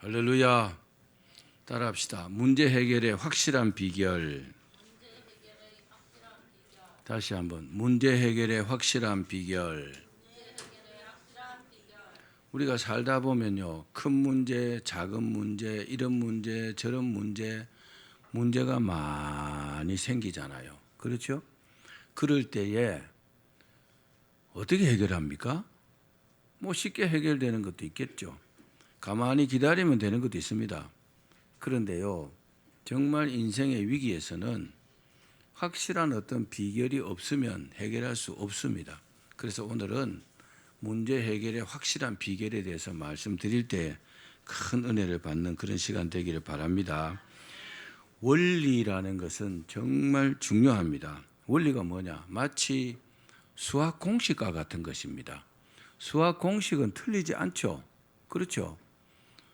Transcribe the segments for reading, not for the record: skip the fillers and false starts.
할렐루야. 따라합시다. 문제 해결의 확실한 비결. 다시 한번. 문제 해결의 확실한 비결. 우리가 살다 보면요, 큰 문제, 작은 문제, 이런 문제, 저런 문제, 문제가 많이 생기잖아요. 그렇죠? 그럴 때에 어떻게 해결합니까? 뭐 쉽게 해결되는 것도 있겠죠. 가만히 기다리면 되는 것도 있습니다. 그런데요, 정말 인생의 위기에서는 확실한 어떤 비결이 없으면 해결할 수 없습니다. 그래서 오늘은 문제 해결의 확실한 비결에 대해서 말씀드릴 때 큰 은혜를 받는 그런 시간 되기를 바랍니다. 원리라는 것은 정말 중요합니다. 원리가 뭐냐? 마치 수학 공식과 같은 것입니다. 수학 공식은 틀리지 않죠. 그렇죠?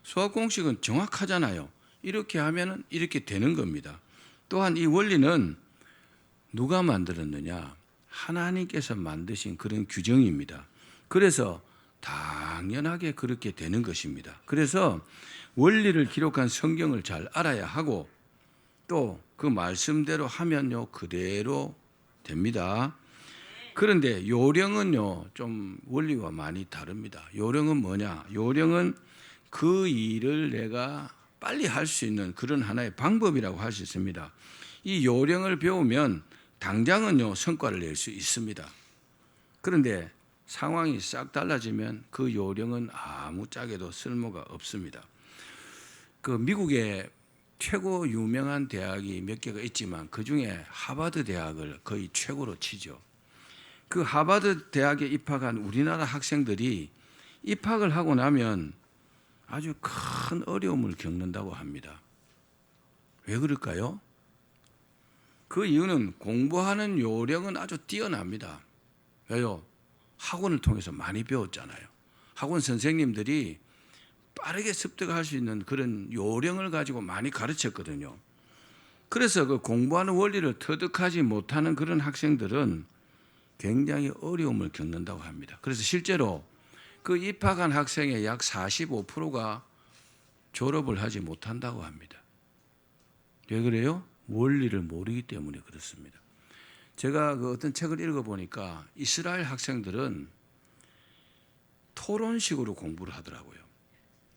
수학 공식은 정확하잖아요. 이렇게 하면 이렇게 되는 겁니다. 또한 이 원리는 누가 만들었느냐? 하나님께서 만드신 그런 규정입니다. 그래서 당연하게 그렇게 되는 것입니다. 그래서 원리를 기록한 성경을 잘 알아야 하고 또 그 말씀대로 하면요 그대로 됩니다. 그런데 요령은요 좀 원리와 많이 다릅니다. 요령은 뭐냐? 요령은 그 일을 내가 빨리 할 수 있는 그런 하나의 방법이라고 할 수 있습니다. 이 요령을 배우면 당장은요 성과를 낼 수 있습니다. 그런데 상황이 싹 달라지면 그 요령은 아무짝에도 쓸모가 없습니다. 그 미국의 최고 유명한 대학이 몇 개가 있지만 그 중에 하버드 대학을 거의 최고로 치죠. 그 하버드 대학에 입학한 우리나라 학생들이 입학을 하고 나면 아주 큰 어려움을 겪는다고 합니다. 왜 그럴까요? 그 이유는 공부하는 요령은 아주 뛰어납니다. 왜요? 학원을 통해서 많이 배웠잖아요. 학원 선생님들이 빠르게 습득할 수 있는 그런 요령을 가지고 많이 가르쳤거든요. 그래서 그 공부하는 원리를 터득하지 못하는 그런 학생들은 굉장히 어려움을 겪는다고 합니다. 그래서 실제로 그 입학한 학생의 약 45%가 졸업을 하지 못한다고 합니다. 왜 그래요? 원리를 모르기 때문에 그렇습니다. 제가 그 어떤 책을 읽어보니까 이스라엘 학생들은 토론식으로 공부를 하더라고요.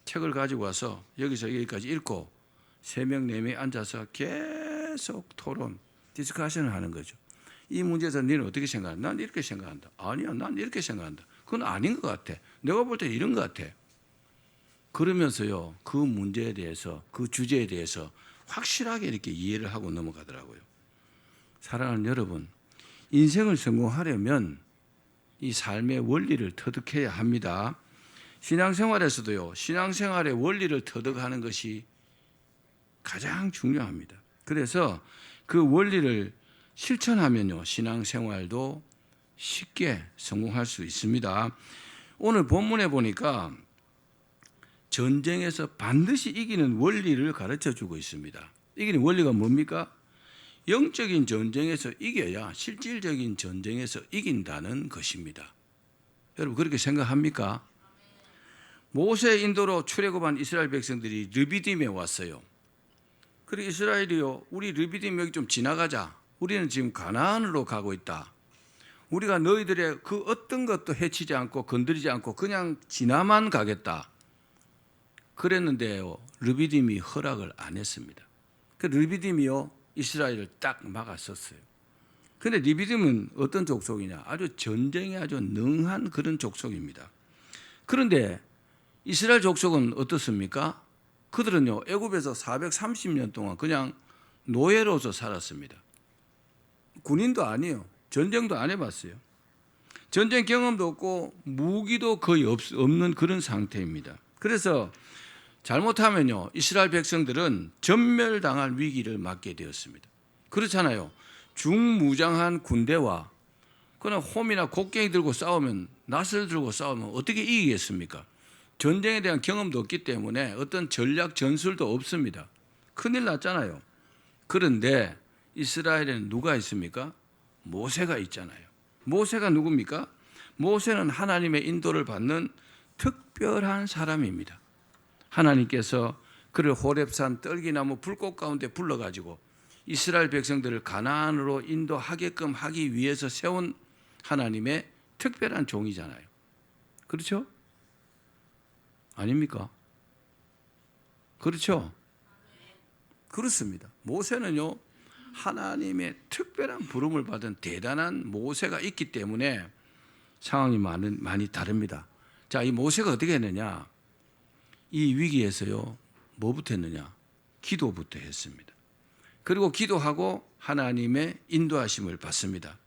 책을 가지고 와서 여기서 여기까지 읽고 3명, 4명이 앉아서 계속 토론, 디스커션을 하는 거죠. 이 문제에서 너는 어떻게 생각한다? 난 이렇게 생각한다. 아니야, 난 이렇게 생각한다. 그건 아닌 것 같아. 내가 볼 때 이런 것 같아. 그러면서요, 그 문제에 대해서, 그 주제에 대해서 확실하게 이렇게 이해를 하고 넘어가더라고요. 사랑하는 여러분, 인생을 성공하려면 이 삶의 원리를 터득해야 합니다. 신앙생활에서도요, 신앙생활의 원리를 터득하는 것이 가장 중요합니다. 그래서 그 원리를 실천하면요, 신앙생활도 쉽게 성공할 수 있습니다. 오늘 본문에 보니까 전쟁에서 반드시 이기는 원리를 가르쳐 주고 있습니다. 이기는 원리가 뭡니까? 영적인 전쟁에서 이겨야 실질적인 전쟁에서 이긴다는 것입니다. 여러분 그렇게 생각합니까? 모세 인도로 출애굽한 이스라엘 백성들이 르비딤에 왔어요. 그리고 이스라엘이요, 우리 르비딤 여기 좀 지나가자. 우리는 지금 가나안으로 가고 있다. 우리가 너희들의 그 어떤 것도 해치지 않고 건드리지 않고 그냥 지나만 가겠다. 그랬는데요, 르비딤이 허락을 안 했습니다. 그 르비딤이요, 이스라엘을 딱 막았었어요. 그런데 르비딤은 어떤 족속이냐? 아주 전쟁에 아주 능한 그런 족속입니다. 그런데 이스라엘 족속은 어떻습니까? 그들은요, 애굽에서 430년 동안 그냥 노예로서 살았습니다. 군인도 아니에요. 전쟁도 안 해봤어요. 전쟁 경험도 없고 무기도 거의 없는 그런 상태입니다. 그래서 잘못하면요, 이스라엘 백성들은 전멸당할 위기를 맞게 되었습니다. 그렇잖아요. 중무장한 군대와 그냥 홈이나 곡괭이 들고 싸우면, 낫을 들고 싸우면 어떻게 이기겠습니까? 전쟁에 대한 경험도 없기 때문에 어떤 전략 전술도 없습니다. 큰일 났잖아요. 그런데 이스라엘에는 누가 있습니까? 모세가 있잖아요. 모세가 누굽니까? 모세는 하나님의 인도를 받는 특별한 사람입니다. 하나님께서 그를 호렙산 떨기나무 불꽃 가운데 불러가지고 이스라엘 백성들을 가나안으로 인도하게끔 하기 위해서 세운 하나님의 특별한 종이잖아요. 그렇죠? 아닙니까? 그렇죠? 그렇습니다. 모세는요, 하나님의 특별한 부름을 받은 대단한 모세가 있기 때문에 상황이 많이 다릅니다. 자, 이 모세가 어떻게 했느냐? 이 위기에서요, 뭐부터 했느냐? 기도부터 했습니다. 그리고 기도하고 하나님의 인도하심을 받습니다.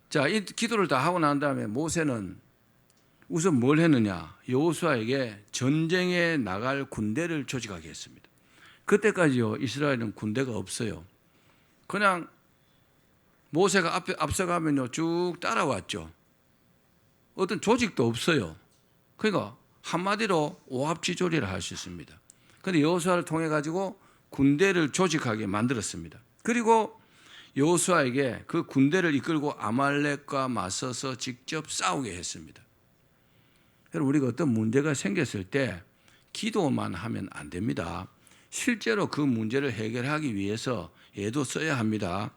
자, 이 기도를 다 하고 난 다음에 모세는 우선 뭘 했느냐? 여호수아에게 전쟁에 나갈 군대를 조직하게 했습니다. 그때까지요, 이스라엘은 군대가 없어요. 그냥 모세가 앞서가면요, 쭉 따라왔죠. 어떤 조직도 없어요. 그러니까 한마디로 오합지졸이라 할 수 있습니다. 그런데 여호수아를 통해 가지고 군대를 조직하게 만들었습니다. 그리고 여호수아에게 그 군대를 이끌고 아말렉과 맞서서 직접 싸우게 했습니다. 여러분, 우리가 어떤 문제가 생겼을 때 기도만 하면 안 됩니다. 실제로 그 문제를 해결하기 위해서 애도 써야 합니다.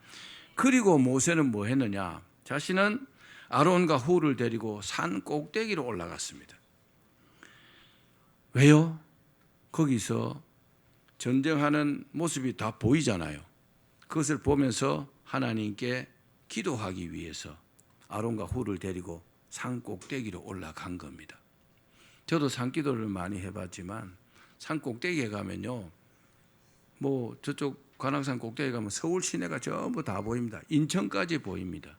그리고 모세는 뭐 했느냐? 자신은 아론과 훌을 데리고 산 꼭대기로 올라갔습니다. 왜요? 거기서 전쟁하는 모습이 다 보이잖아요. 그것을 보면서 하나님께 기도하기 위해서 아론과 훌을 데리고 산 꼭대기로 올라간 겁니다. 저도 산기도를 많이 해봤지만 산 꼭대기에 가면요, 뭐 저쪽 관악산 꼭대기에 가면 서울 시내가 전부 다 보입니다. 인천까지 보입니다.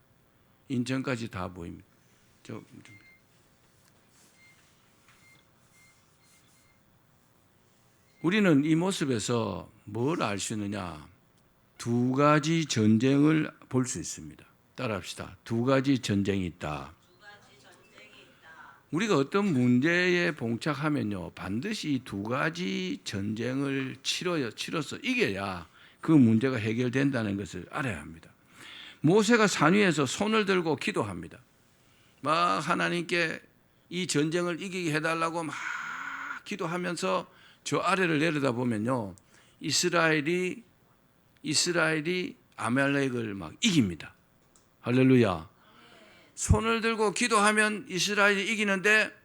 인천까지 다 보입니다. 우리는 이 모습에서 뭘 알 수 있느냐? 두 가지 전쟁을 볼 수 있습니다. 따라합시다. 두 가지 전쟁이 있다. 우리가 어떤 문제에 봉착하면요, 반드시 이 두 가지 전쟁을 치러서 이겨야 그 문제가 해결된다는 것을 알아야 합니다. 모세가 산 위에서 손을 들고 기도합니다. 막 하나님께 이 전쟁을 이기게 해달라고 막 기도하면서 저 아래를 내려다 보면요, 이스라엘이 아말렉을 막 이깁니다. 할렐루야. 손을 들고 기도하면 이스라엘이 이기는데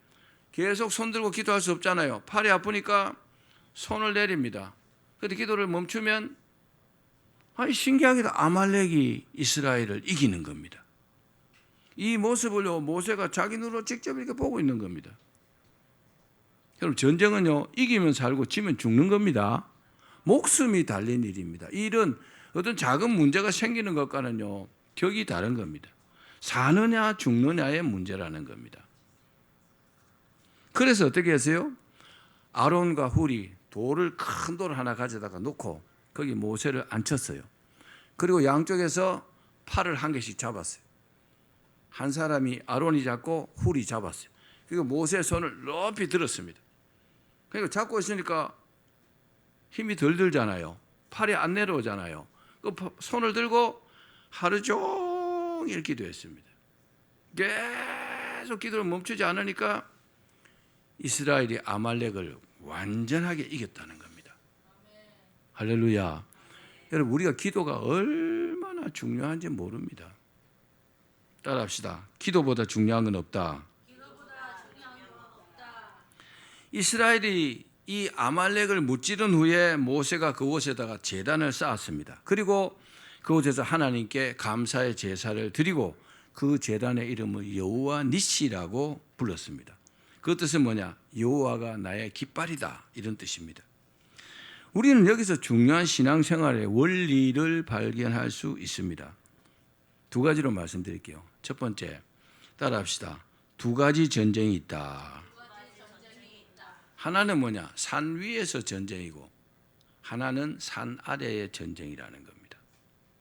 계속 손 들고 기도할 수 없잖아요. 팔이 아프니까 손을 내립니다. 그런데 기도를 멈추면 신기하게도 아말렉이 이스라엘을 이기는 겁니다. 이 모습을요, 모세가 자기 눈으로 직접 이렇게 보고 있는 겁니다. 여러분, 전쟁은요, 이기면 살고 지면 죽는 겁니다. 목숨이 달린 일입니다. 이 일은 어떤 작은 문제가 생기는 것과는요, 격이 다른 겁니다. 사느냐 죽느냐의 문제라는 겁니다. 그래서 어떻게 했어요? 아론과 훌이 큰 돌을 하나 가져다가 놓고 거기 모세를 앉혔어요. 그리고 양쪽에서 팔을 한 개씩 잡았어요. 한 사람이 아론이 잡고 훌이 잡았어요. 그리고 모세의 손을 높이 들었습니다. 그러니까 잡고 있으니까 힘이 덜 들잖아요. 팔이 안 내려오잖아요. 그 손을 들고 하루 종일 기도했습니다. 계속 기도를 멈추지 않으니까 이스라엘이 아말렉을 완전하게 이겼다는 겁니다. 할렐루야. 여러분, 우리가 기도가 얼마나 중요한지 모릅니다. 따라합시다. 기도보다 중요한 건 없다. 이스라엘이 이 아말렉을 무찌른 후에 모세가 그곳에다가 제단을 쌓았습니다. 그리고 그곳에서 하나님께 감사의 제사를 드리고 그 제단의 이름을 여호와 니시라고 불렀습니다. 그 뜻은 뭐냐? 여호와가 나의 깃발이다, 이런 뜻입니다. 우리는 여기서 중요한 신앙생활의 원리를 발견할 수 있습니다. 두 가지로 말씀드릴게요. 첫 번째, 따라합시다. 두 가지 전쟁이 있다. 하나는 뭐냐? 산 위에서 전쟁이고 하나는 산 아래의 전쟁이라는 겁니다.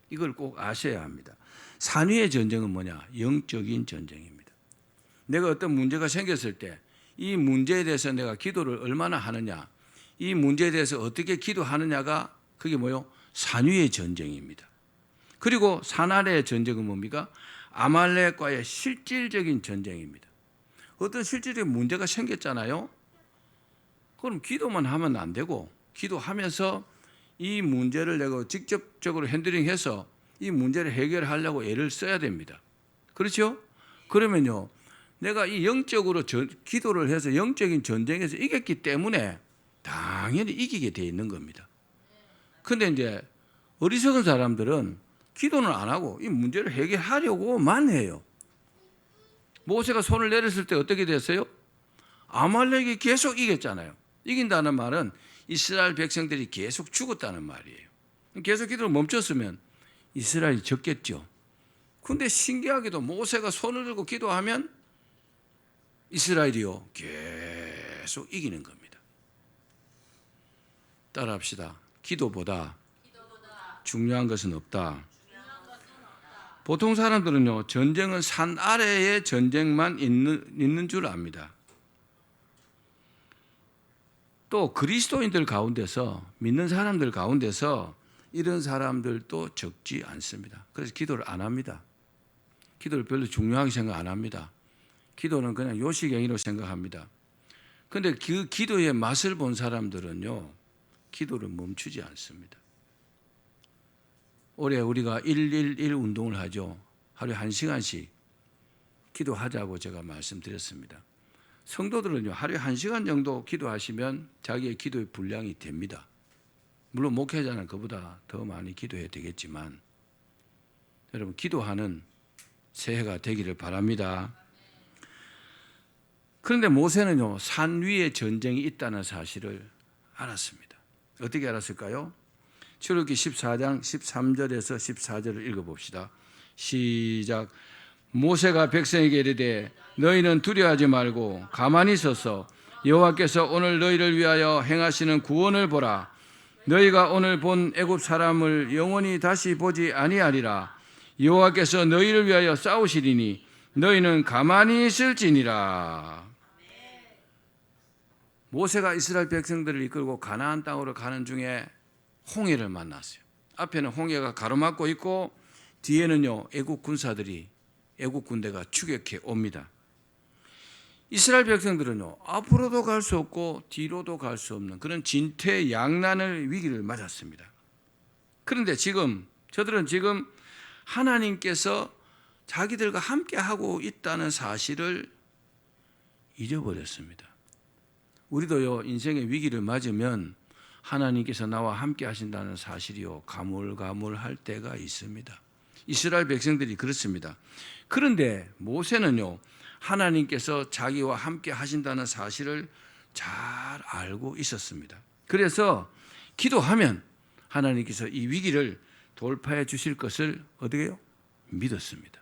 이걸 꼭 아셔야 합니다. 산 위의 전쟁은 뭐냐? 영적인 전쟁입니다. 내가 어떤 문제가 생겼을 때 이 문제에 대해서 내가 기도를 얼마나 하느냐, 이 문제에 대해서 어떻게 기도하느냐가 그게 뭐요? 산 위의 전쟁입니다. 그리고 산 아래의 전쟁은 뭡니까? 아말렉과의 실질적인 전쟁입니다. 어떤 실질적인 문제가 생겼잖아요. 그럼 기도만 하면 안 되고 기도하면서 이 문제를 내가 직접적으로 핸들링해서 이 문제를 해결하려고 애를 써야 됩니다. 그렇죠? 그러면요, 내가 이 영적으로 기도를 해서 영적인 전쟁에서 이겼기 때문에 당연히 이기게 돼 있는 겁니다. 근데 이제 어리석은 사람들은 기도는 안 하고 이 문제를 해결하려고만 해요. 모세가 손을 내렸을 때 어떻게 됐어요? 아말렉이 계속 이겼잖아요. 이긴다는 말은 이스라엘 백성들이 계속 죽었다는 말이에요. 계속 기도를 멈췄으면 이스라엘이 졌겠죠. 근데 신기하게도 모세가 손을 들고 기도하면 이스라엘이요 계속 이기는 겁니다. 따라합시다. 기도보다 중요한 것은 없다. 보통 사람들은요, 전쟁은 산 아래에 전쟁만 있는 줄 압니다. 또 그리스도인들 가운데서, 믿는 사람들 가운데서 이런 사람들도 적지 않습니다. 그래서 기도를 안 합니다. 기도를 별로 중요하게 생각 안 합니다. 기도는 그냥 요식행위로 생각합니다. 그런데 그 기도의 맛을 본 사람들은요, 기도를 멈추지 않습니다. 올해 우리가 111 운동을 하죠. 하루에 1시간씩 기도하자고 제가 말씀드렸습니다. 성도들은요, 하루에 1시간 정도 기도하시면 자기의 기도의 분량이 됩니다. 물론 목회자는 그보다 더 많이 기도해야 되겠지만, 여러분, 기도하는 새해가 되기를 바랍니다. 그런데 모세는요, 산 위에 전쟁이 있다는 사실을 알았습니다. 어떻게 알았을까요? 출애굽기 14장 13절에서 14절을 읽어봅시다. 시작. 모세가 백성에게 이르되 너희는 두려워하지 말고 가만히 서서 여호와께서 오늘 너희를 위하여 행하시는 구원을 보라. 너희가 오늘 본 애굽 사람을 영원히 다시 보지 아니하리라. 여호와께서 너희를 위하여 싸우시리니 너희는 가만히 있을지니라. 모세가 이스라엘 백성들을 이끌고 가나안 땅으로 가는 중에 홍해를 만났어요. 앞에는 홍해가 가로막고 있고 뒤에는요, 애국 군사들이, 애국 군대가 추격해 옵니다. 이스라엘 백성들은요, 앞으로도 갈 수 없고 뒤로도 갈 수 없는 그런 진퇴양난의 위기를 맞았습니다. 그런데 저들은 지금 하나님께서 자기들과 함께 하고 있다는 사실을 잊어버렸습니다. 우리도요, 인생의 위기를 맞으면 하나님께서 나와 함께 하신다는 사실이요, 가물가물할 때가 있습니다. 이스라엘 백성들이 그렇습니다. 그런데 모세는요, 하나님께서 자기와 함께 하신다는 사실을 잘 알고 있었습니다. 그래서 기도하면 하나님께서 이 위기를 돌파해 주실 것을 어떻게 해요? 믿었습니다.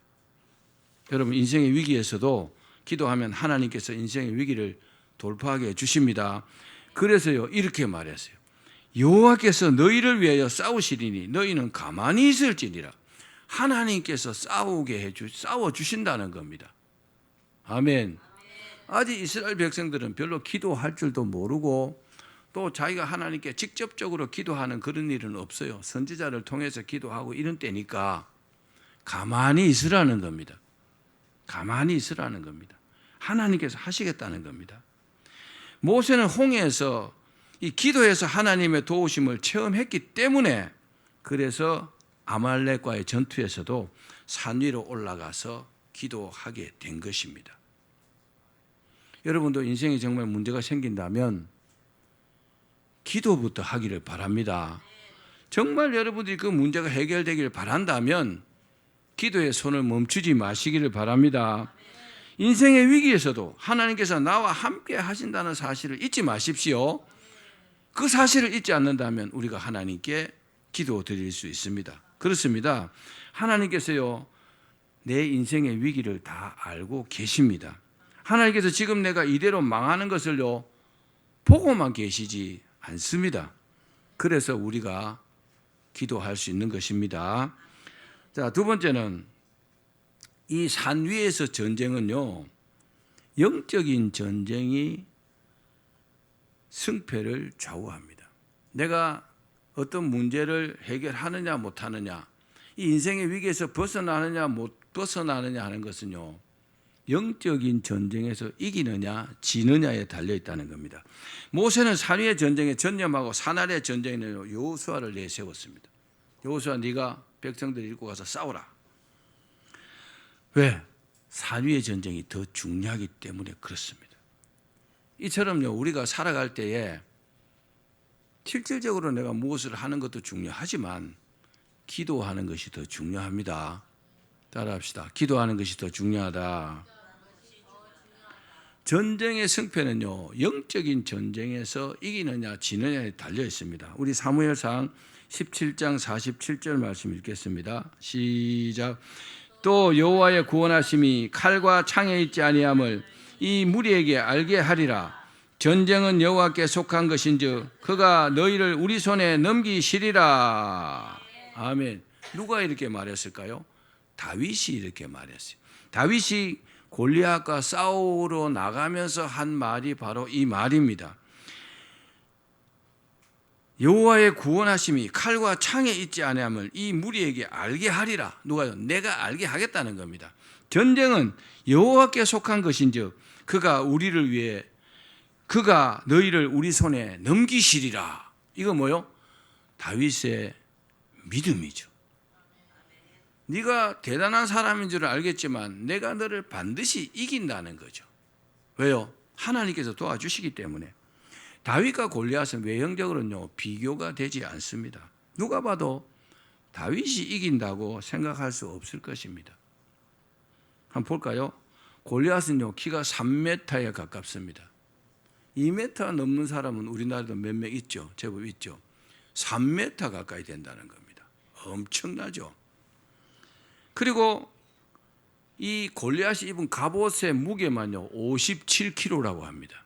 여러분, 인생의 위기에서도 기도하면 하나님께서 인생의 위기를 돌파하게 해 주십니다. 그래서요, 이렇게 말했어요. 여호와께서 너희를 위하여 싸우시리니 너희는 가만히 있을지니라. 하나님께서 싸워 주신다는 겁니다. 아멘. 아직 이스라엘 백성들은 별로 기도할 줄도 모르고 또 자기가 하나님께 직접적으로 기도하는 그런 일은 없어요. 선지자를 통해서 기도하고 이런 때니까 가만히 있으라는 겁니다. 가만히 있으라는 겁니다. 하나님께서 하시겠다는 겁니다. 모세는 홍해에서 이 기도해서 하나님의 도우심을 체험했기 때문에 그래서 아말렉과의 전투에서도 산 위로 올라가서 기도하게 된 것입니다. 여러분도 인생에 정말 문제가 생긴다면 기도부터 하기를 바랍니다. 정말 여러분들이 그 문제가 해결되기를 바란다면 기도의 손을 멈추지 마시기를 바랍니다. 인생의 위기에서도 하나님께서 나와 함께 하신다는 사실을 잊지 마십시오. 그 사실을 잊지 않는다면 우리가 하나님께 기도 드릴 수 있습니다. 그렇습니다. 하나님께서요, 내 인생의 위기를 다 알고 계십니다. 하나님께서 지금 내가 이대로 망하는 것을요, 보고만 계시지 않습니다. 그래서 우리가 기도할 수 있는 것입니다. 자, 두 번째는 이 산 위에서 전쟁은요, 영적인 전쟁이 승패를 좌우합니다. 내가 어떤 문제를 해결하느냐 못하느냐, 이 인생의 위기에서 벗어나느냐 못 벗어나느냐 하는 것은요, 영적인 전쟁에서 이기느냐 지느냐에 달려 있다는 겁니다. 모세는 산 위의 전쟁에 전념하고 산 아래의 전쟁에는 여호수아를 내세웠습니다. 여호수아, 네가 백성들 읽고 가서 싸우라. 왜? 산 위의 전쟁이 더 중요하기 때문에 그렇습니다. 이처럼요, 우리가 살아갈 때에 실질적으로 내가 무엇을 하는 것도 중요하지만 기도하는 것이 더 중요합니다. 따라합시다. 기도하는 것이 더 중요하다. 전쟁의 승패는요, 영적인 전쟁에서 이기느냐 지느냐에 달려 있습니다. 우리 사무엘상 17장 47절 말씀 읽겠습니다. 시작. 또 여호와의 구원하심이 칼과 창에 있지 아니함을 이 무리에게 알게 하리라. 전쟁은 여호와께 속한 것인즉 그가 너희를 우리 손에 넘기시리라. 아멘. 누가 이렇게 말했을까요? 다윗이 이렇게 말했어요. 다윗이 골리앗과 싸우러 나가면서 한 말이 바로 이 말입니다. 여호와의 구원하심이 칼과 창에 있지 아니함을 이 무리에게 알게 하리라. 누가요? 내가 알게 하겠다는 겁니다. 전쟁은 여호와께 속한 것인즉 그가 우리를 위해 그가 너희를 우리 손에 넘기시리라. 이거 뭐요? 다윗의 믿음이죠. 네가 대단한 사람인 줄 알겠지만 내가 너를 반드시 이긴다는 거죠. 왜요? 하나님께서 도와주시기 때문에. 다윗과 골리앗은 외형적으로는요, 비교가 되지 않습니다. 누가 봐도 다윗이 이긴다고 생각할 수 없을 것입니다. 한번 볼까요? 골리앗은요, 키가 3m에 가깝습니다. 2m 넘는 사람은 우리나라도 몇 명 있죠. 제법 있죠. 3m 가까이 된다는 겁니다. 엄청나죠. 그리고 이 골리앗이 입은 갑옷의 무게만요 57kg라고 합니다.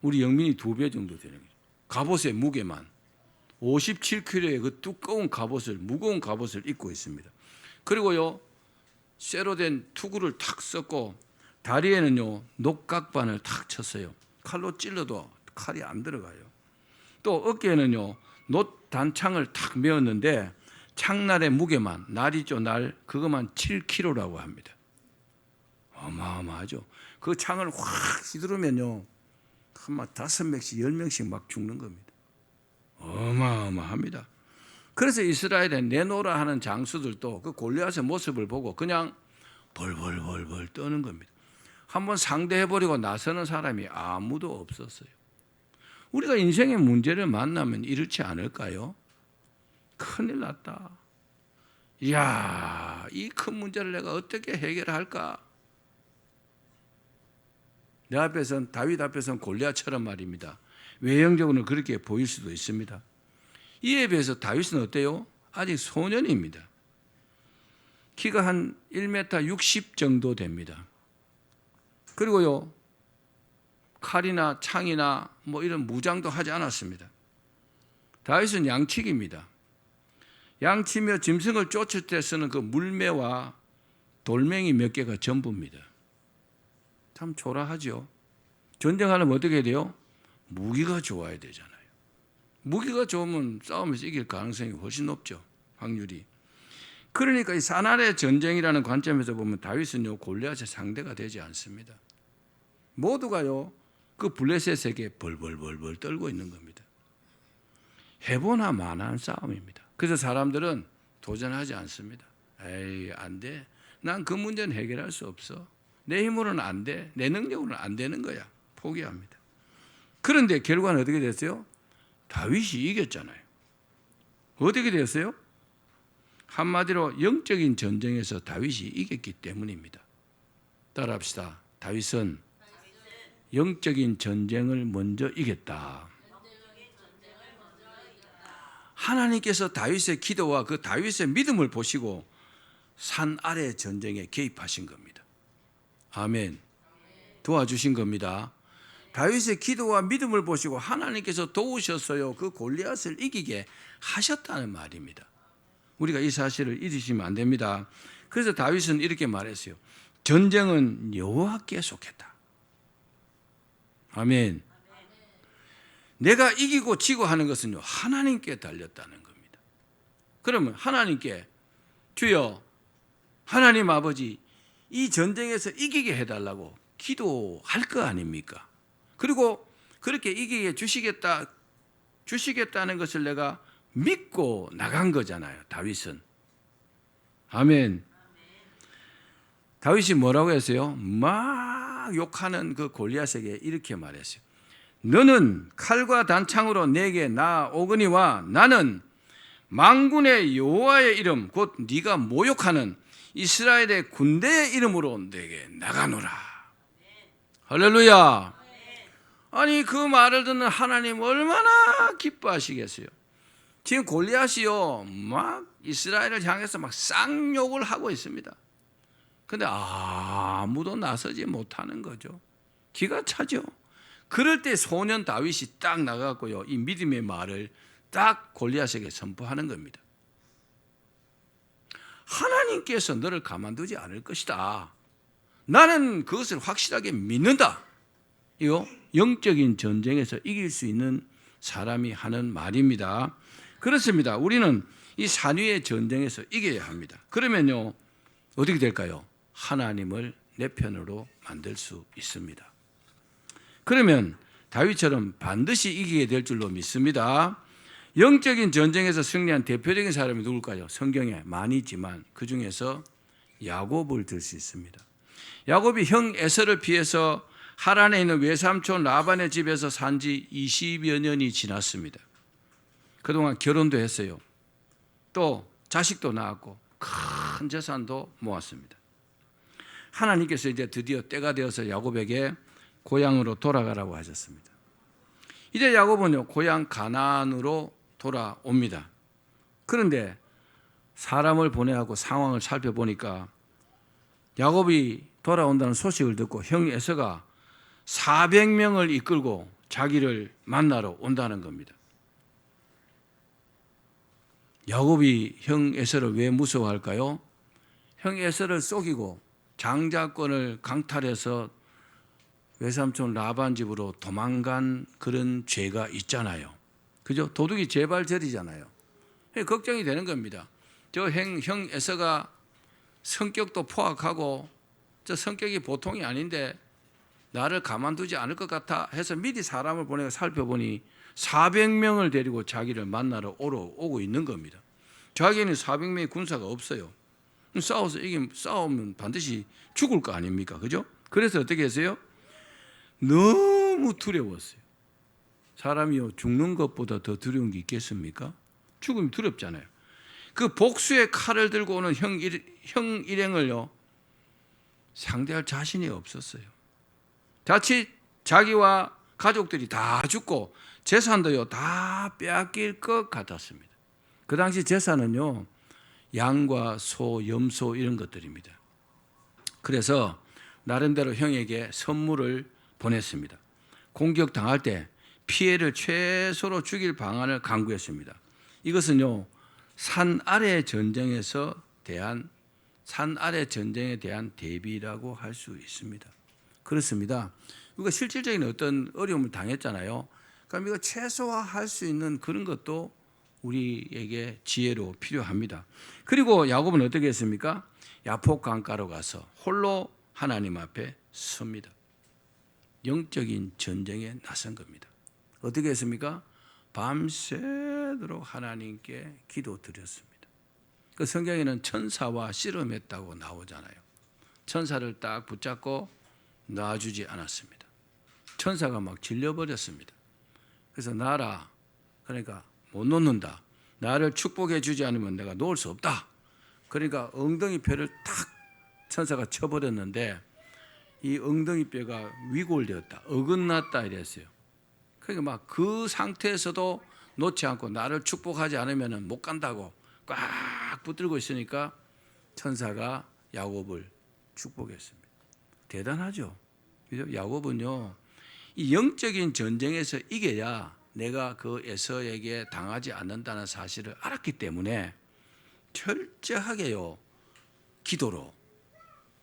우리 영민이 2배 정도 되는 거죠. 갑옷의 무게만 57kg의 그 두꺼운 갑옷을, 무거운 갑옷을 입고 있습니다. 그리고요, 쇠로 된 투구를 탁 썼고 다리에는요 녹각반을 탁 쳤어요. 칼로 찔러도 칼이 안 들어가요. 또 어깨에는요 놋 단창을 탁 메었는데 창날의 무게만, 날이죠, 날, 그것만 7kg라고 합니다. 어마어마하죠. 그 창을 확 휘두르면요 한 5명씩 10명씩 막 죽는 겁니다. 어마어마합니다. 그래서 이스라엘에 내놓으라 하는 장수들도 그 골리앗의 모습을 보고 그냥 벌벌벌벌 떠는 겁니다. 한번 상대해버리고 나서는 사람이 아무도 없었어요. 우리가 인생의 문제를 만나면 이렇지 않을까요? 큰일 났다. 이야, 이 큰 문제를 내가 어떻게 해결할까? 내 앞에선, 다윗 앞에선 골리앗처럼 말입니다. 외형적으로는 그렇게 보일 수도 있습니다. 이에 비해서 다윗은 어때요? 아직 소년입니다. 키가 한 1m 60 정도 됩니다. 그리고요, 칼이나 창이나 뭐 이런 무장도 하지 않았습니다. 다윗은 양치기입니다. 양치며 짐승을 쫓을 때 쓰는 그 물매와 돌멩이 몇 개가 전부입니다. 참 초라하죠. 전쟁하려면 어떻게 해야 돼요? 무기가 좋아야 되잖아요. 무기가 좋으면 싸움에서 이길 가능성이 훨씬 높죠. 확률이. 그러니까 이 사나의 전쟁이라는 관점에서 보면 다윗은요 골리앗의 상대가 되지 않습니다. 모두가요 그 블레셋에게 벌벌벌벌 떨고 있는 겁니다. 해보나 마나한 싸움입니다. 그래서 사람들은 도전하지 않습니다. 에이, 안 돼. 난 그 문제는 해결할 수 없어. 내 힘으로는 안 돼. 내 능력으로는 안 되는 거야. 포기합니다. 그런데 결과는 어떻게 됐어요? 다윗이 이겼잖아요. 어떻게 됐어요? 한마디로 영적인 전쟁에서 다윗이 이겼기 때문입니다. 따라합시다. 다윗은 영적인 전쟁을 먼저 이겼다. 하나님께서 다윗의 기도와 그 다윗의 믿음을 보시고 산 아래 전쟁에 개입하신 겁니다. 아멘. 도와주신 겁니다. 다윗의 기도와 믿음을 보시고 하나님께서 도우셨어요. 그 골리앗을 이기게 하셨다는 말입니다. 우리가 이 사실을 잊으시면 안 됩니다. 그래서 다윗은 이렇게 말했어요. 전쟁은 여호와께 속했다. 아멘. 내가 이기고 지고 하는 것은요 하나님께 달렸다는 겁니다. 그러면 하나님께 주여, 하나님 아버지, 이 전쟁에서 이기게 해달라고 기도할 거 아닙니까? 그리고 그렇게 이기게 주시겠다는 것을 내가 믿고 나간 거잖아요, 다윗은. 아멘. 다윗이 뭐라고 했어요? 막 욕하는 그 골리앗에게 이렇게 말했어요. 너는 칼과 단창으로 내게 나오거니와 나는 만군의 여호와의 이름 곧 네가 모욕하는 이스라엘의 군대의 이름으로 내게 나가노라. 할렐루야. 아니 그 말을 듣는 하나님 얼마나 기뻐하시겠어요. 지금 골리앗이요 막 이스라엘을 향해서 막 쌍욕을 하고 있습니다. 근데 아무도 나서지 못하는 거죠. 기가 차죠. 그럴 때 소년 다윗이 딱 나가고요 이 믿음의 말을 딱 골리앗에게 선포하는 겁니다. 하나님께서 너를 가만두지 않을 것이다. 나는 그것을 확실하게 믿는다. 이거 영적인 전쟁에서 이길 수 있는 사람이 하는 말입니다. 그렇습니다. 우리는 이 산위의 전쟁에서 이겨야 합니다. 그러면요 어떻게 될까요? 하나님을 내 편으로 만들 수 있습니다. 그러면 다윗처럼 반드시 이기게 될 줄로 믿습니다. 영적인 전쟁에서 승리한 대표적인 사람이 누굴까요? 성경에 많이 있지만 그 중에서 야곱을 들 수 있습니다. 야곱이 형 에서를 피해서 하란에 있는 외삼촌 라반의 집에서 산 지 20여 년이 지났습니다. 그동안 결혼도 했어요. 또 자식도 낳았고 큰 재산도 모았습니다. 하나님께서 이제 드디어 때가 되어서 야곱에게 고향으로 돌아가라고 하셨습니다. 이제 야곱은요 고향 가나안으로 돌아옵니다. 그런데 사람을 보내하고 상황을 살펴보니까 야곱이 돌아온다는 소식을 듣고 형 에서가 400명을 이끌고 자기를 만나러 온다는 겁니다. 야곱이 형 에서를 왜 무서워할까요? 형 에서를 속이고 장자권을 강탈해서 외삼촌 라반 집으로 도망간 그런 죄가 있잖아요. 그죠? 도둑이 재발절이잖아요. 걱정이 되는 겁니다. 저 형 에서가 성격도 포악하고 저 성격이 보통이 아닌데 나를 가만두지 않을 것 같아 해서 미리 사람을 보내서 살펴보니 400명을 데리고 자기를 만나러 오고 있는 겁니다. 자기는 400명의 군사가 없어요. 싸우면 반드시 죽을 거 아닙니까? 그죠? 그래서 어떻게 했어요? 너무 두려웠어요. 사람이요 죽는 것보다 더 두려운 게 있겠습니까? 죽음이 두렵잖아요. 그 복수의 칼을 들고 오는 형 일행을요 상대할 자신이 없었어요. 자칫 자기와 가족들이 다 죽고 재산도요 다 빼앗길 것 같았습니다. 그 당시 재산은요 양과 소, 염소 이런 것들입니다. 그래서 나름대로 형에게 선물을 보냈습니다. 공격당할 때 피해를 최소로 줄일 방안을 강구했습니다. 이것은요 산 아래 전쟁에 대한 대비라고 할 수 있습니다. 그렇습니다. 우리가 실질적인 어떤 어려움을 당했잖아요. 그럼 이거 최소화할 수 있는 그런 것도 우리에게 지혜로 필요합니다. 그리고 야곱은 어떻게 했습니까? 야복 강가로 가서 홀로 하나님 앞에 섭니다. 영적인 전쟁에 나선 겁니다. 어떻게 했습니까? 밤새도록 하나님께 기도드렸습니다. 그 성경에는 천사와 씨름했다고 나오잖아요. 천사를 딱 붙잡고 놔주지 않았습니다. 천사가 막 질려버렸습니다. 그래서 나라 그러니까 못 놓는다. 나를 축복해 주지 않으면 내가 놓을 수 없다. 그러니까 엉덩이 뼈를 탁 천사가 쳐버렸는데 이 엉덩이 뼈가 위골되었다. 어긋났다 이랬어요. 그러니까 막 그 상태에서도 놓지 않고 나를 축복하지 않으면 못 간다고 꽉 붙들고 있으니까 천사가 야곱을 축복했습니다. 대단하죠. 그죠? 야곱은요 이 영적인 전쟁에서 이겨야 내가 그 에서에게 당하지 않는다는 사실을 알았기 때문에 철저하게요 기도로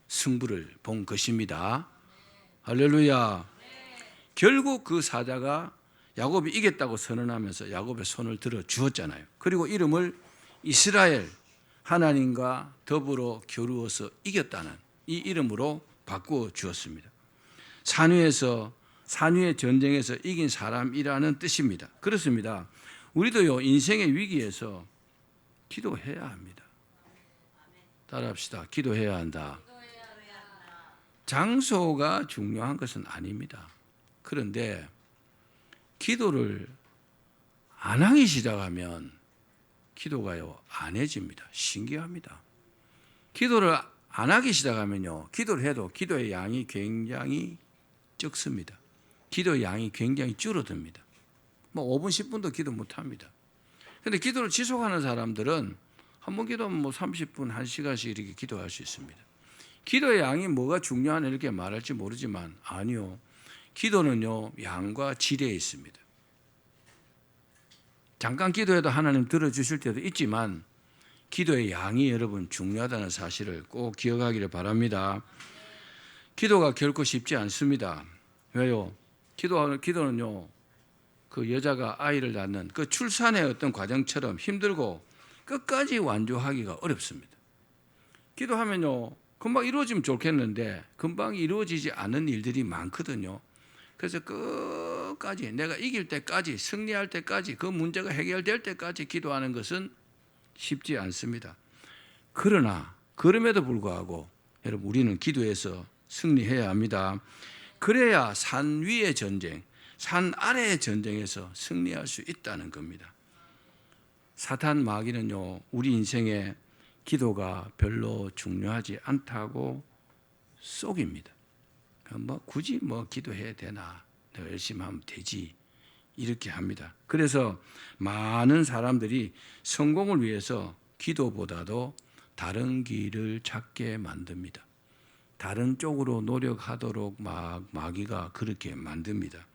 승부를 본 것입니다. 할렐루야. 결국 그 사자가 야곱이 이겼다고 선언하면서 야곱의 손을 들어 주었잖아요. 그리고 이름을 이스라엘, 하나님과 더불어 겨루어서 이겼다는 이 이름으로 바꾸어 주었습니다. 산위의 전쟁에서 이긴 사람이라는 뜻입니다. 그렇습니다. 우리도요, 인생의 위기에서 기도해야 합니다. 따라합시다. 기도해야 한다. 장소가 중요한 것은 아닙니다. 그런데 기도를 안 하기 시작하면 기도가요, 안 해집니다. 신기합니다. 기도를 안 하기 시작하면요, 기도를 해도 기도의 양이 굉장히 적습니다. 기도의 양이 굉장히 줄어듭니다. 5분, 10분도 기도 못 합니다. 그런데 기도를 지속하는 사람들은 한 번 기도하면 30분, 1시간씩 이렇게 기도할 수 있습니다. 기도의 양이 뭐가 중요하냐 이렇게 말할지 모르지만 아니요. 기도는요, 양과 질에 있습니다. 잠깐 기도해도 하나님 들어주실 때도 있지만 기도의 양이 여러분 중요하다는 사실을 꼭 기억하기를 바랍니다. 기도가 결코 쉽지 않습니다. 왜요? 기도는요, 그 여자가 아이를 낳는 그 출산의 어떤 과정처럼 힘들고 끝까지 완주하기가 어렵습니다. 기도하면요, 금방 이루어지면 좋겠는데 금방 이루어지지 않은 일들이 많거든요. 그래서 끝까지 내가 이길 때까지, 승리할 때까지, 그 문제가 해결될 때까지 기도하는 것은 쉽지 않습니다. 그러나 그럼에도 불구하고 여러분, 우리는 기도해서 승리해야 합니다. 그래야 산 위의 전쟁, 산 아래의 전쟁에서 승리할 수 있다는 겁니다. 사탄 마귀는요, 우리 인생에 기도가 별로 중요하지 않다고 속입니다. 굳이 기도해야 되나? 내가 열심히 하면 되지. 이렇게 합니다. 그래서 많은 사람들이 성공을 위해서 기도보다도 다른 길을 찾게 만듭니다. 다른 쪽으로 노력하도록 마귀가 그렇게 만듭니다.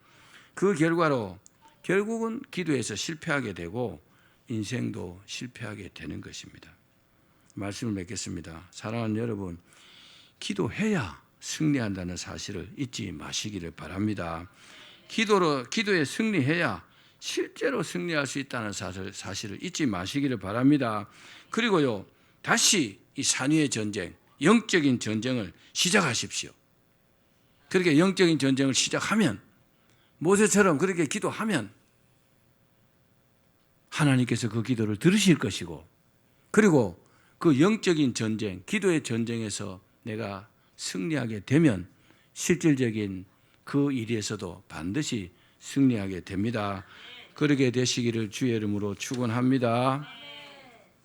그 결과로 결국은 기도에서 실패하게 되고 인생도 실패하게 되는 것입니다. 말씀을 맺겠습니다. 사랑하는 여러분, 기도해야 승리한다는 사실을 잊지 마시기를 바랍니다. 기도에 승리해야 실제로 승리할 수 있다는 사실을 잊지 마시기를 바랍니다. 그리고요, 다시 이 산위의 전쟁, 영적인 전쟁을 시작하십시오. 그렇게 영적인 전쟁을 시작하면, 모세처럼 그렇게 기도하면 하나님께서 그 기도를 들으실 것이고, 그리고 그 영적인 전쟁, 기도의 전쟁에서 내가 승리하게 되면 실질적인 그 일에서도 반드시 승리하게 됩니다. 그러게 되시기를 주의 이름으로 축원합니다.